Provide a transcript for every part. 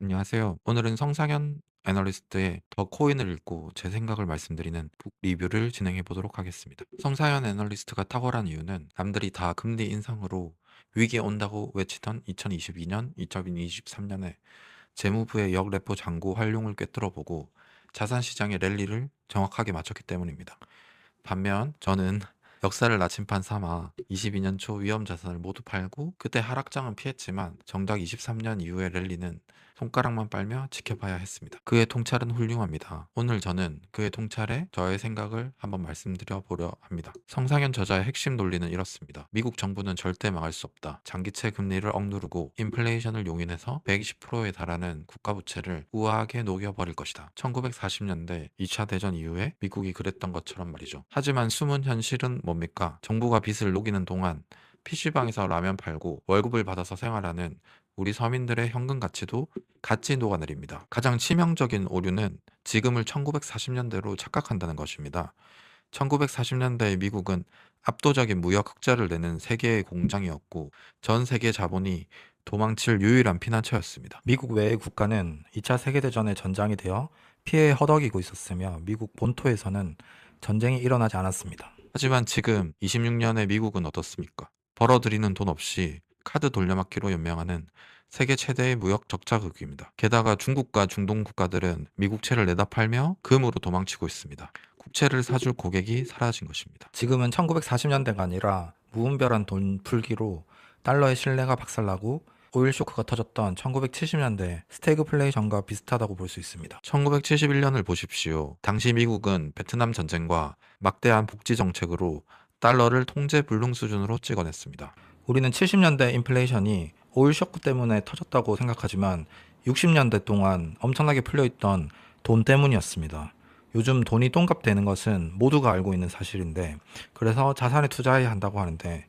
안녕하세요. 오늘은 성상현 애널리스트의 더 코인을 읽고 제 생각을 말씀드리는 북 리뷰를 진행해 보도록 하겠습니다. 성상현 애널리스트가 탁월한 이유는 남들이 다 금리 인상으로 위기에 온다고 외치던 2022년, 2023년에 재무부의 역레포 잔고 활용을 꿰뚫어보고 자산시장의 랠리를 정확하게 맞췄기 때문입니다. 반면 저는 역사를 나침판 삼아 22년 초 위험 자산을 모두 팔고 그때 하락장은 피했지만 정작 23년 이후의 랠리는 손가락만 빨며 지켜봐야 했습니다. 그의 통찰은 훌륭합니다. 오늘 저는 그의 통찰에 저의 생각을 한번 말씀드려 보려 합니다. 성상현 저자의 핵심 논리는 이렇습니다. 미국 정부는 절대 망할 수 없다. 장기채 금리를 억누르고 인플레이션을 용인해서 120%에 달하는 국가부채를 우아하게 녹여버릴 것이다. 1940년대 2차 대전 이후에 미국이 그랬던 것처럼 말이죠. 하지만 숨은 현실은 뭡니까? 정부가 빚을 녹이는 동안 PC방에서 라면 팔고 월급을 받아서 생활하는 우리 서민들의 현금 가치도 같이 녹아내립니다. 가장 치명적인 오류는 지금을 1940년대로 착각한다는 것입니다. 1940년대의 미국은 압도적인 무역 흑자를 내는 세계의 공장이었고 전 세계 자본이 도망칠 유일한 피난처였습니다. 미국 외의 국가는 2차 세계대전의 전장이 되어 피해에 허덕이고 있었으며 미국 본토에서는 전쟁이 일어나지 않았습니다. 하지만 지금 26년의 미국은 어떻습니까? 벌어들이는 돈 없이 카드 돌려막기로 연명하는 세계 최대의 무역 적자국입니다. 게다가 중국과 중동 국가들은 미국채를 내다 팔며 금으로 도망치고 있습니다. 국채를 사줄 고객이 사라진 것입니다. 지금은 1940년대가 아니라 무분별한 돈 풀기로 달러의 신뢰가 박살나고 오일 쇼크가 터졌던 1970년대 스태그플레이션과 비슷하다고 볼 수 있습니다. 1971년을 보십시오. 당시 미국은 베트남 전쟁과 막대한 복지 정책으로 달러를 통제 불능 수준으로 찍어냈습니다. 우리는 70년대 인플레이션이 오일 쇼크 때문에 터졌다고 생각하지만 60년대 동안 엄청나게 풀려있던 돈 때문이었습니다. 요즘 돈이 똥값 되는 것은 모두가 알고 있는 사실인데, 그래서 자산에 투자해야 한다고 하는데,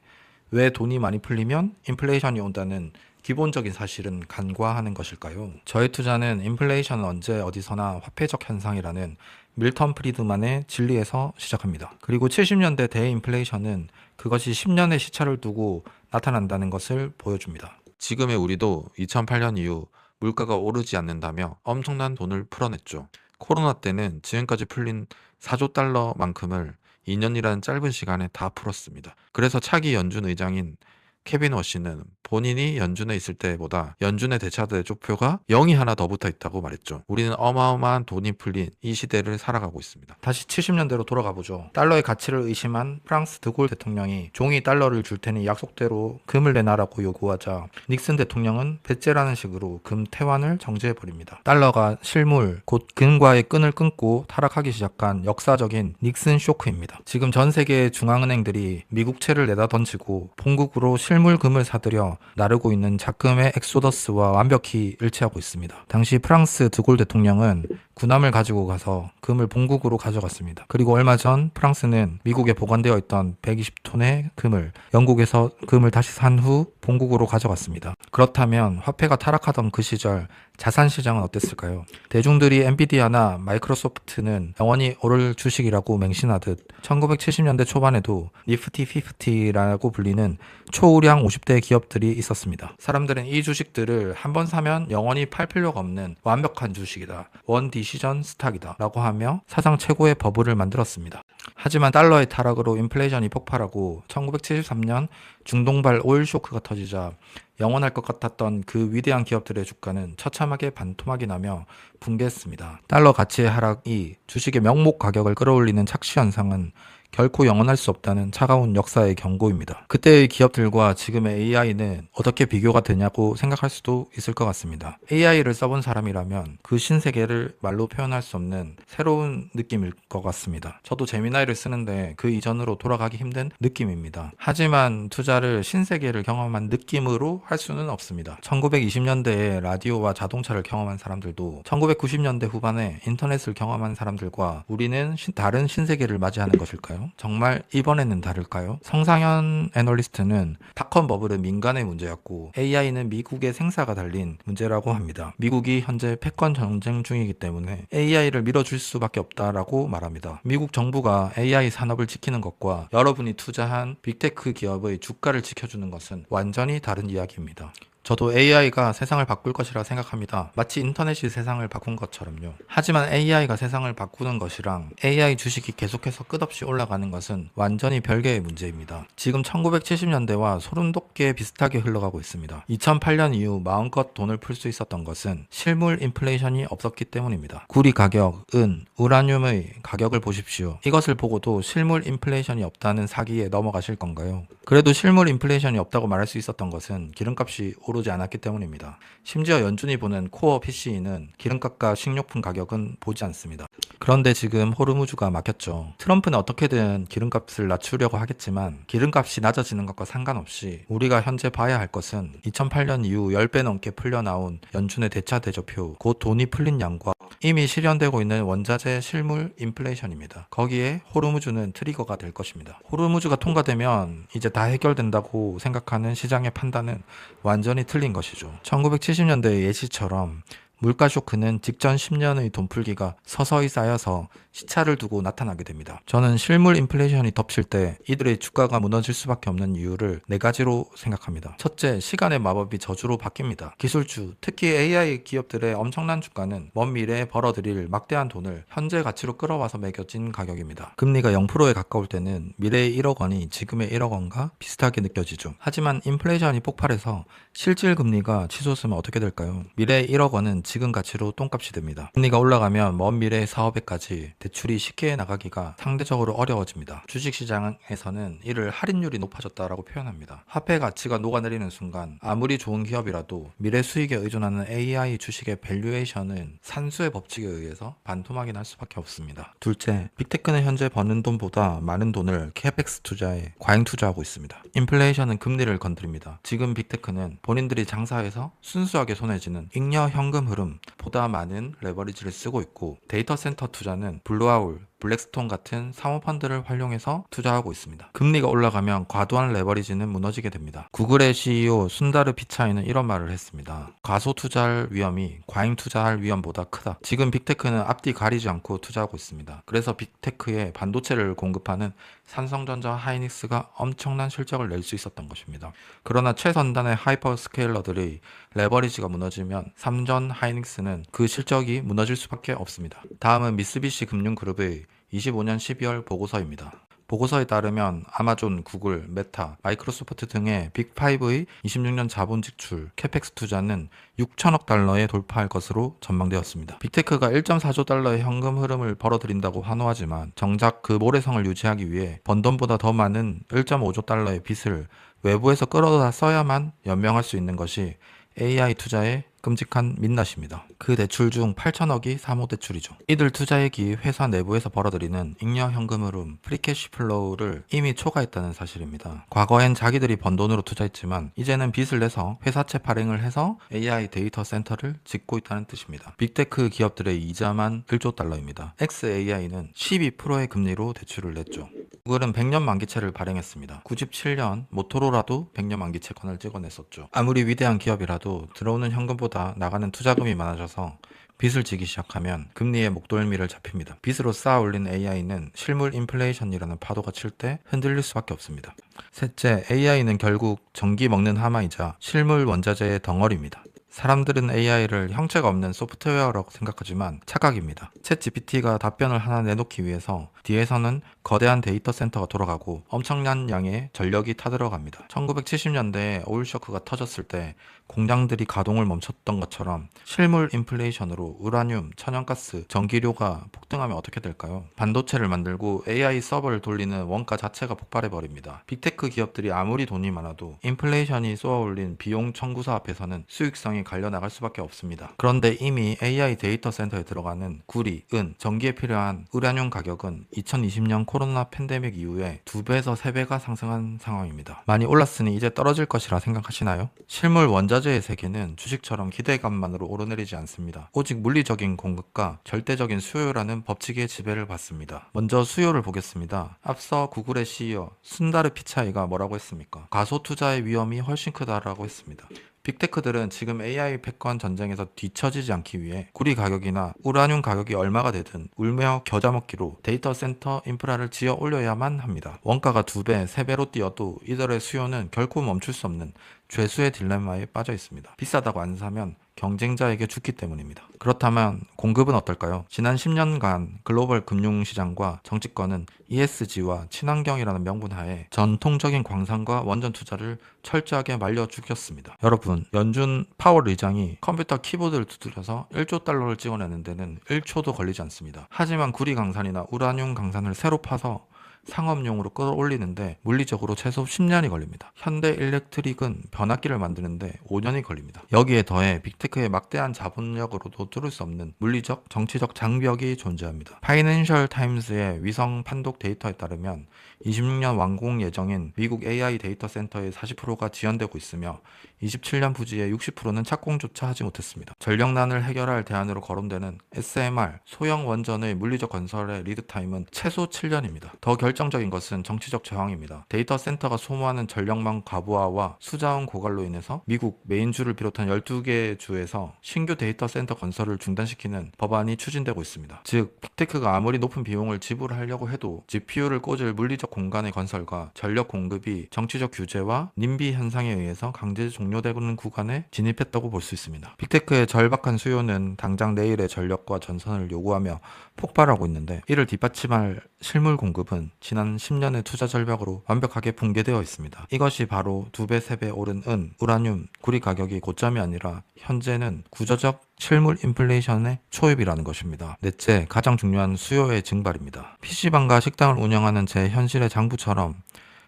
왜 돈이 많이 풀리면 인플레이션이 온다는 기본적인 사실은 간과하는 것일까요? 저의 투자는 인플레이션은 언제 어디서나 화폐적 현상이라는 밀턴 프리드만의 진리에서 시작합니다. 그리고 70년대 대인플레이션은 그것이 10년의 시차를 두고 나타난다는 것을 보여줍니다. 지금의 우리도 2008년 이후 물가가 오르지 않는다며 엄청난 돈을 풀어냈죠. 코로나 때는 지금까지 풀린 4조 달러만큼을 2년이라는 짧은 시간에 다 풀었습니다. 그래서 차기 연준 의장인 케빈 워시는 본인이 연준에 있을 때보다 연준의 대차들의 쪽표가 0이 하나 더 붙어 있다고 말했죠. 우리는 어마어마한 돈이 풀린 이 시대를 살아가고 있습니다. 다시 70년대로 돌아가 보죠. 달러의 가치를 의심한 프랑스 드골 대통령이 종이 달러를 줄 테니 약속대로 금을 내놔라고 요구하자 닉슨 대통령은 배째라는 식으로 금 태환을 정지해버립니다. 달러가 실물, 곧 금과의 끈을 끊고 타락하기 시작한 역사적인 닉슨 쇼크입니다. 지금 전 세계의 중앙은행들이 미국채를 내다 던지고 본국으로 실물 금을 사들여 나르고 있는 작금의 엑소더스와 완벽히 일치하고 있습니다. 당시 프랑스 드골 대통령은 군함을 가지고 가서 금을 본국으로 가져갔습니다. 그리고 얼마 전 프랑스는 미국에 보관되어 있던 120톤의 금을 영국에서 금을 다시 산 후 본국으로 가져갔습니다. 그렇다면 화폐가 타락하던 그 시절 자산 시장은 어땠을까요? 대중들이 엔비디아나 마이크로소프트는 영원히 오를 주식이라고 맹신하듯 1970년대 초반에도 니프티 50라고 불리는 초우량 50대 기업들이 있었습니다. 사람들은 이 주식들을 한번 사면 영원히 팔 필요가 없는 완벽한 주식이다. 원 디시전 스탁이다. 라고 하며 사상 최고의 버블을 만들었습니다. 하지만 달러의 타락으로 인플레이션이 폭발하고 1973년 중동발 오일 쇼크가 터지자 영원할 것 같았던 그 위대한 기업들의 주가는 처참하게 반토막이 나며 붕괴했습니다. 달러 가치의 하락이 주식의 명목 가격을 끌어올리는 착시 현상은 결코 영원할 수 없다는 차가운 역사의 경고입니다. 그때의 기업들과 지금의 AI는 어떻게 비교가 되냐고 생각할 수도 있을 것 같습니다. AI를 써본 사람이라면 그 신세계를 말로 표현할 수 없는 새로운 느낌일 것 같습니다. 저도 제미나이를 쓰는데 그 이전으로 돌아가기 힘든 느낌입니다. 하지만 투자를 신세계를 경험한 느낌으로 할 수는 없습니다. 1920년대에 라디오와 자동차를 경험한 사람들도 1990년대 후반에 인터넷을 경험한 사람들과 우리는 다른 신세계를 맞이하는 것일까요? 정말 이번에는 다를까요? 성상현 애널리스트는 닷컴 버블은 민간의 문제였고 AI는 미국의 생사가 달린 문제라고 합니다. 미국이 현재 패권 전쟁 중이기 때문에 AI를 밀어줄 수밖에 없다라고 말합니다. 미국 정부가 AI 산업을 지키는 것과 여러분이 투자한 빅테크 기업의 주가를 지켜주는 것은 완전히 다른 이야기입니다. 저도 AI가 세상을 바꿀 것이라 생각합니다. 마치 인터넷이 세상을 바꾼 것처럼요. 하지만 AI가 세상을 바꾸는 것이랑 AI 주식이 계속해서 끝없이 올라가는 것은 완전히 별개의 문제입니다. 지금 1970년대와 소름 돋게 비슷하게 흘러가고 있습니다. 2008년 이후 마음껏 돈을 풀 수 있었던 것은 실물 인플레이션이 없었기 때문입니다. 구리 가격, 은, 우라늄의 가격을 보십시오. 이것을 보고도 실물 인플레이션이 없다는 사기에 넘어가실 건가요? 그래도 실물 인플레이션이 없다고 말할 수 있었던 것은 기름값이 오르지 않았기 때문입니다. 심지어 연준이 보는 코어 PCE는 기름값과 식료품 가격은 보지 않습니다. 그런데 지금 호르무즈가 막혔죠. 트럼프는 어떻게든 기름값을 낮추려고 하겠지만 기름값이 낮아지는 것과 상관없이 우리가 현재 봐야 할 것은 2008년 이후 10배 넘게 풀려나온 연준의 대차 대조표, 곧 돈이 풀린 양과 이미 실현되고 있는 원자재 실물 인플레이션입니다. 거기에 호르무즈는 트리거가 될 것입니다. 호르무즈가 통과되면 이제 다 해결된다고 생각하는 시장의 판단은 완전히 틀린 것이죠. 1970년대의 예시처럼 물가 쇼크는 직전 10년의 돈풀기가 서서히 쌓여서 시차를 두고 나타나게 됩니다. 저는 실물 인플레이션이 덮칠 때 이들의 주가가 무너질 수밖에 없는 이유를 4가지로 생각합니다. 첫째, 시간의 마법이 저주로 바뀝니다. 기술주, 특히 AI 기업들의 엄청난 주가는 먼 미래에 벌어들일 막대한 돈을 현재 가치로 끌어와서 매겨진 가격입니다. 금리가 0%에 가까울 때는 미래의 1억 원이 지금의 1억 원과 비슷하게 느껴지죠. 하지만 인플레이션이 폭발해서 실질 금리가 치솟으면 어떻게 될까요? 미래의 1억 원은 지금 가치로 똥값이 됩니다. 금리가 올라가면 먼 미래의 사업에까지 대출이 쉽게 나가기가 상대적으로 어려워집니다. 주식시장에서는 이를 할인율이 높아졌다라고 표현합니다. 화폐 가치가 녹아내리는 순간 아무리 좋은 기업이라도 미래 수익에 의존하는 AI 주식의 밸류에이션은 산수의 법칙에 의해서 반토막이 날 수밖에 없습니다. 둘째, 빅테크는 현재 버는 돈보다 많은 돈을 캐펙스 투자에 과잉 투자하고 있습니다. 인플레이션은 금리를 건드립니다. 지금 빅테크는 본인들이 장사해서 순수하게 손해지는 잉여 현금 흐름보다 많은 레버리지를 쓰고 있고 데이터 센터 투자는 블루아울, 블랙스톤 같은 사모펀드를 활용해서 투자하고 있습니다. 금리가 올라가면 과도한 레버리지는 무너지게 됩니다. 구글의 CEO 순다르 피차이는 이런 말을 했습니다. 과소 투자할 위험이 과잉 투자할 위험보다 크다. 지금 빅테크는 앞뒤 가리지 않고 투자하고 있습니다. 그래서 빅테크에 반도체를 공급하는 삼성전자, 하이닉스가 엄청난 실적을 낼 수 있었던 것입니다. 그러나 최선단의 하이퍼 스케일러들의 레버리지가 무너지면 삼전, 하이닉스는 그 실적이 무너질 수밖에 없습니다. 다음은 미쓰비시 금융그룹의 25년 12월 보고서입니다. 보고서에 따르면 아마존, 구글, 메타, 마이크로소프트 등의 빅5의 26년 자본 지출, 캐펙스 투자는 6천억 달러에 돌파할 것으로 전망되었습니다. 빅테크가 1.4조 달러의 현금 흐름을 벌어들인다고 환호하지만 정작 그 모래성을 유지하기 위해 번 돈보다 더 많은 1.5조 달러의 빚을 외부에서 끌어다 써야만 연명할 수 있는 것이 AI 투자의 끔찍한 민낯입니다. 그 대출 중 8천억이 사모대출이죠. 이들 투자액이 회사 내부에서 벌어들이는 잉여 현금 흐름, 프리캐시 플로우를 이미 초과했다는 사실입니다. 과거엔 자기들이 번 돈으로 투자했지만 이제는 빚을 내서 회사채 발행을 해서 AI 데이터 센터를 짓고 있다는 뜻입니다. 빅테크 기업들의 이자만 1조 달러입니다. XAI는 12%의 금리로 대출을 냈죠. 구글은 100년 만기채를 발행했습니다. 97년 모토로라도 100년 만기채권을 찍어냈었죠. 아무리 위대한 기업이라도 들어오는 현금보다 나가는 투자금이 많아져서 빚을 지기 시작하면 금리의 목덜미를 잡힙니다. 빚으로 쌓아 올린 AI는 실물 인플레이션이라는 파도가 칠 때 흔들릴 수밖에 없습니다. 셋째, AI는 결국 전기 먹는 하마이자 실물 원자재의 덩어리입니다. 사람들은 AI를 형체가 없는 소프트웨어라고 생각하지만 착각입니다. 챗GPT가 답변을 하나 내놓기 위해서 뒤에서는 거대한 데이터 센터가 돌아가고 엄청난 양의 전력이 타들어갑니다. 1970년대에 오일쇼크가 터졌을 때 공장들이 가동을 멈췄던 것처럼 실물 인플레이션으로 우라늄, 천연가스, 전기료가 폭등하면 어떻게 될까요? 반도체를 만들고 AI 서버를 돌리는 원가 자체가 폭발해버립니다. 빅테크 기업들이 아무리 돈이 많아도 인플레이션이 쏘아올린 비용 청구서 앞에서는 수익성이 갈려나갈 수밖에 없습니다. 그런데 이미 AI 데이터 센터에 들어가는 구리, 은, 전기에 필요한 우라늄 가격은 2020년 코로나 팬데믹 이후에 2배에서 3배가 상승한 상황입니다. 많이 올랐으니 이제 떨어질 것이라 생각하시나요? 실물 원자재의 세계는 주식처럼 기대감만으로 오르내리지 않습니다. 오직 물리적인 공급과 절대적인 수요라는 법칙의 지배를 받습니다. 먼저 수요를 보겠습니다. 앞서 구글의 CEO 순다르 피차이가 뭐라고 했습니까? 가소 투자의 위험이 훨씬 크다라고 했습니다. 빅테크들은 지금 AI 패권 전쟁에서 뒤처지지 않기 위해 구리 가격이나 우라늄 가격이 얼마가 되든 울며 겨자 먹기로 데이터 센터 인프라를 지어 올려야만 합니다. 원가가 2배, 3배로 뛰어도 이들의 수요는 결코 멈출 수 없는 죄수의 딜레마에 빠져 있습니다. 비싸다고 안 사면 경쟁자에게 죽기 때문입니다. 그렇다면 공급은 어떨까요? 지난 10년간 글로벌 금융시장과 정치권은 ESG와 친환경이라는 명분 하에 전통적인 광산과 원전 투자를 철저하게 말려 죽였습니다. 여러분, 연준 파월 의장이 컴퓨터 키보드를 두드려서 1조 달러를 찍어내는 데는 1초도 걸리지 않습니다. 하지만 구리 강산이나 우라늄 강산을 새로 파서 상업용으로 끌어올리는데 물리적으로 최소 10년이 걸립니다. 현대 일렉트릭은 변압기를 만드는데 5년이 걸립니다. 여기에 더해 빅테크의 막대한 자본력으로도 뚫을 수 없는 물리적, 정치적 장벽이 존재합니다. 파이낸셜 타임스의 위성 판독 데이터에 따르면 26년 완공 예정인 미국 AI 데이터 센터의 40%가 지연되고 있으며 27년 부지의 60%는 착공조차 하지 못했습니다. 전력난을 해결할 대안으로 거론되는 SMR, 소형 원전의 물리적 건설의 리드 타임은 최소 7년입니다. 더 결정적인 것은 정치적 저항입니다. 데이터 센터가 소모하는 전력망 과부하와 수자원 고갈로 인해서 미국 메인주를 비롯한 12개 주에서 신규 데이터 센터 건설을 중단시키는 법안이 추진되고 있습니다. 즉, 빅테크가 아무리 높은 비용을 지불하려고 해도 GPU를 꽂을 물리적 공간의 건설과 전력 공급이 정치적 규제와 님비 현상에 의해서 강제 종료되는 구간에 진입했다고 볼 수 있습니다. 빅테크의 절박한 수요는 당장 내일의 전력과 전선을 요구하며 폭발하고 있는데 이를 뒷받침할 실물 공급은 지난 10년의 투자 절벽으로 완벽하게 붕괴되어 있습니다. 이것이 바로 2배, 3배 오른 은, 우라늄, 구리 가격이 고점이 아니라 현재는 구조적 실물 인플레이션의 초입이라는 것입니다. 넷째, 가장 중요한 수요의 증발입니다. PC방과 식당을 운영하는 제 현실의 장부처럼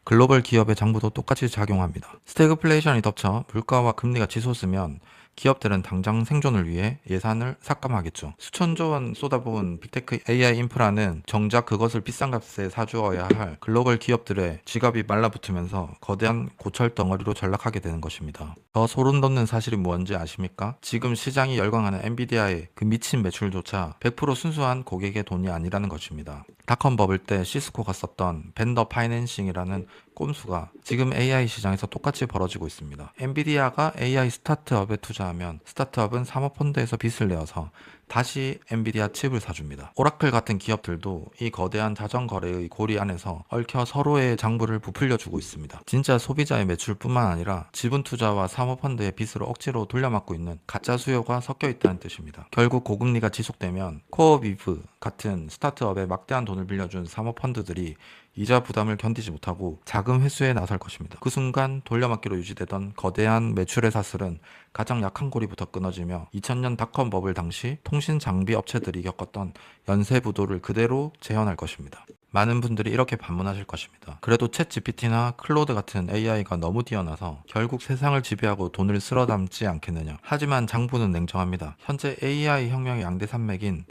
글로벌 기업의 장부도 똑같이 작용합니다. 스태그플레이션이 덮쳐 물가와 금리가 치솟으면 기업들은 당장 생존을 위해 예산을 삭감하겠죠. 수천조 원 쏟아부은 빅테크 AI 인프라는 정작 그것을 비싼 값에 사주어야 할 글로벌 기업들의 지갑이 말라붙으면서 거대한 고철 덩어리로 전락하게 되는 것입니다. 더 소름 돋는 사실이 뭔지 아십니까? 지금 시장이 열광하는 엔비디아의 그 미친 매출조차 100% 순수한 고객의 돈이 아니라는 것입니다. 닷컴 버블 때 시스코가 썼던 벤더 파이낸싱이라는 꼼수가 지금 AI 시장에서 똑같이 벌어지고 있습니다. 엔비디아가 AI 스타트업에 투자하면 스타트업은 사모펀드에서 빚을 내어서 다시 엔비디아 칩을 사줍니다. 오라클 같은 기업들도 이 거대한 자전거래의 고리 안에서 얽혀 서로의 장부를 부풀려주고 있습니다. 진짜 소비자의 매출뿐만 아니라 지분 투자와 사모펀드의 빚으로 억지로 돌려막고 있는 가짜 수요가 섞여 있다는 뜻입니다. 결국 고금리가 지속되면 코어비브 같은 스타트업에 막대한 돈을 빌려준 사모펀드들이 이자 부담을 견디지 못하고 자금 회수에 나설 것입니다. 그 순간 돌려막기로 유지되던 거대한 매출의 사슬은 가장 약한 고리부터 끊어지며 2000년 닷컴 버블 당시 통신 장비 업체들이 겪었던 연쇄 부도를 그대로 재현할 것입니다. 많은 분들이 이렇게 반문하실 것입니다. 그래도 챗 GPT나 클로드 같은 AI가 너무 뛰어나서 결국 세상을 지배하고 돈을 쓸어 담지 않겠느냐. 하지만 장부는 냉정합니다. 현재 AI 혁명의 양대 산맥인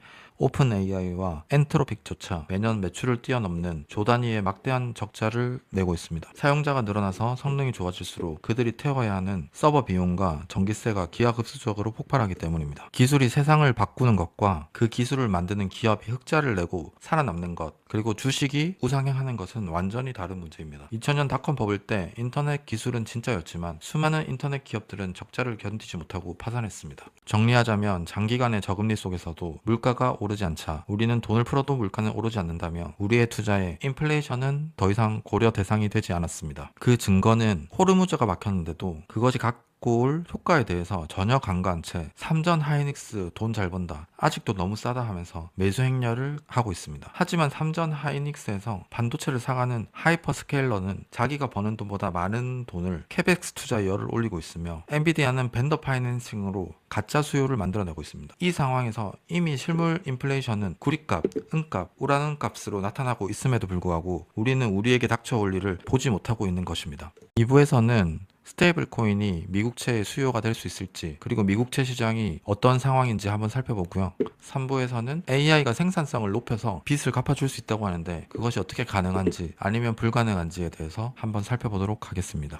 오픈 AI와 엔트로픽조차 매년 매출을 뛰어넘는 조 단위의 막대한 적자를 내고 있습니다. 사용자가 늘어나서 성능이 좋아질수록 그들이 태워야 하는 서버 비용과 전기세가 기하급수적으로 폭발하기 때문입니다. 기술이 세상을 바꾸는 것과 그 기술을 만드는 기업이 흑자를 내고 살아남는 것, 그리고 주식이 우상향하는 것은 완전히 다른 문제입니다. 2000년 닷컴 버블 때 인터넷 기술은 진짜였지만 수많은 인터넷 기업들은 적자를 견디지 못하고 파산했습니다. 정리하자면 장기간의 저금리 속에서도 물가가 오르지 않자 우리는 돈을 풀어도 물가는 오르지 않는다며 우리의 투자에 인플레이션은 더 이상 고려 대상이 되지 않았습니다. 그 증거는 호르무즈가 막혔는데도 그것이 올 효과에 대해서 전혀 간과한 채 삼전 하이닉스 돈 잘 번다, 아직도 너무 싸다 하면서 매수 행렬을 하고 있습니다. 하지만 삼전 하이닉스에서 반도체를 사가는 하이퍼스케일러는 자기가 버는 돈보다 많은 돈을 캐펙스 투자에 열을 올리고 있으며 엔비디아는 벤더 파이낸싱으로 가짜 수요를 만들어내고 있습니다. 이 상황에서 이미 실물 인플레이션은 구리값, 은값, 우라늄 값으로 나타나고 있음에도 불구하고 우리는 우리에게 닥쳐올 일을 보지 못하고 있는 것입니다. 2부에서는 스테이블 코인이 미국채의 수요가 될 수 있을지, 그리고 미국채 시장이 어떤 상황인지 한번 살펴보고요. 3부에서는 AI가 생산성을 높여서 빚을 갚아줄 수 있다고 하는데 그것이 어떻게 가능한지 아니면 불가능한지에 대해서 한번 살펴보도록 하겠습니다.